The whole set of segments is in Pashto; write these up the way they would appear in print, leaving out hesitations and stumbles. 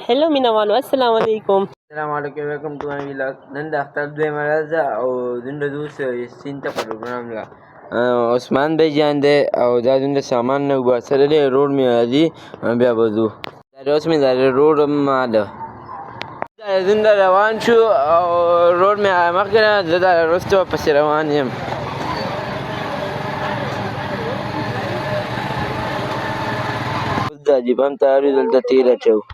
हेलो मीनावालो अस्सलाम वालेकुम. السلام عليكم welcome to my vlog نن د اختر دویمه ورځ ده او دومره د اوس سیند ته پروګرام ده عثمان بی جان دی او دا دومره سامان نه وباسره دی روډ مې راځي بیا به ځو دا اوس مې دا روډ ما ده دومره روان شو او روډ مې مخکې نه زه دا وروسته پسې روان یم اوس د جیبم تارو دلته تیل اچوو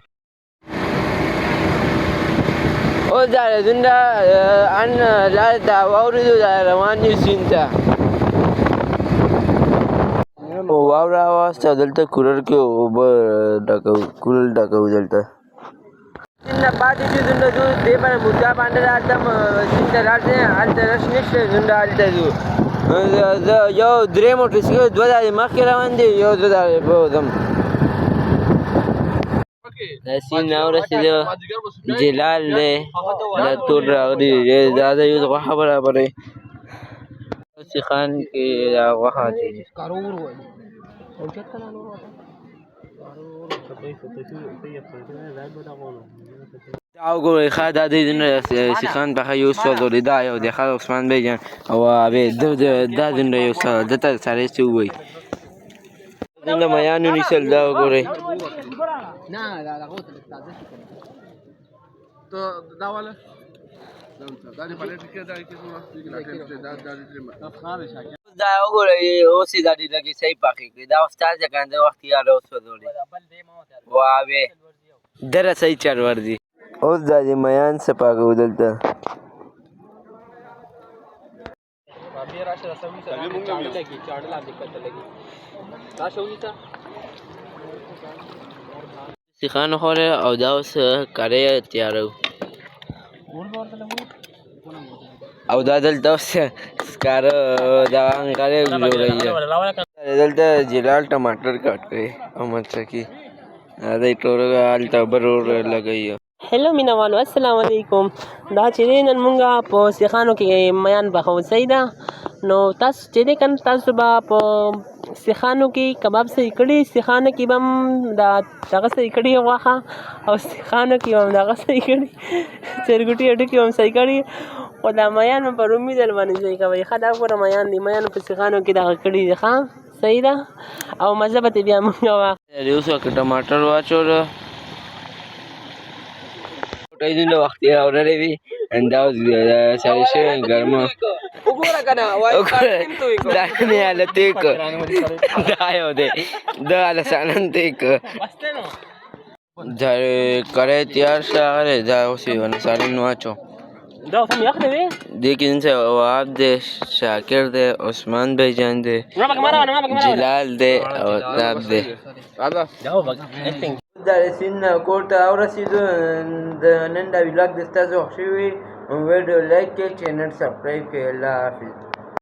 اوس دا زنده ان لار ته واورېدو دا روان یو سیند ته واوره واوسته دلته کولر کې اوبه ډکوو کولر ډکوو دلته سیند نه پاتې شو زنده ځو دې پر مرجا باندې راتلم سیند ته لاړ دی هلته رش نشته زنده هلته ځو زه یو درې موټرسایکل دوه دارې مخکې روان دي یو دوه دارې به ځم دا سیند راورسېدو جلال دی دا تور راغلي دا د یو غوښه برابروي سیخان کې دا غوښه اچوي دا وګورئ ښه دا دی سیخان پخه یو سوځولي دا یو دی ښه عثمان بی جان او دا دومره یو دته سړی څه ووایي دومره میان ونیسل دا وګورئ دا والا دا دې پلیټ کې دا کې دا وګورئ اوس یې دا ډېر لږې صحیح پخې کړي دا استاد چې کنده وخت یاد وسوځولې واوې دره صحیح چرور دي اوس دا دې میان څه پاکوو دلته سیخان خوړل او دا اوس کری تیارو او دا دلته اوس سکاره دا کری جوړوي دلته جلال ټماټر کټ کوي او مرچکي دا ټول هلته بر لګوي हेलो मीनावालो अस्सलाम वालेकुम. دا چې نن مونږه په سیخانو کې میان پخوو صحیح ده نو تاسو چې دی کنه تاسو به په سیخانو کې کباب صحیح کړي سیخانو کې به هم دا دغه صحیح کړي غوښه او سیخانو کې به هم دغه صحیح کړي چرګوټي هډوکي به هم صحیح کړي خو دا میان به په رومي ځل باندې صحیح کوئ ښه دا ګوره میان دي میانو په سیخانو کې دغه کړي دي ښه صحیح ده او مزه به ترې بیا مونږه واخلو اوس وخت ټماټر واچوله دومره وخت یې اورلی وي دا اوس سړی شوی ګرمه دا مې حالت یې که دا یو دی دا هله سالن ته یې که دا کری تیار شه هغه دا اوس یې ونه سالن واچو دا اوس هم یخ دی وی دې کې دلته وهاب دی شاکر دی عثمان بی جان دی جلال دی او تاب دی دا سیند کور ته ورسېدو د نن دا ویلاګ د ستاسو خوښ شوي ویډیو لایک کړئ چینل سبسکرایب کړئ الله حافظ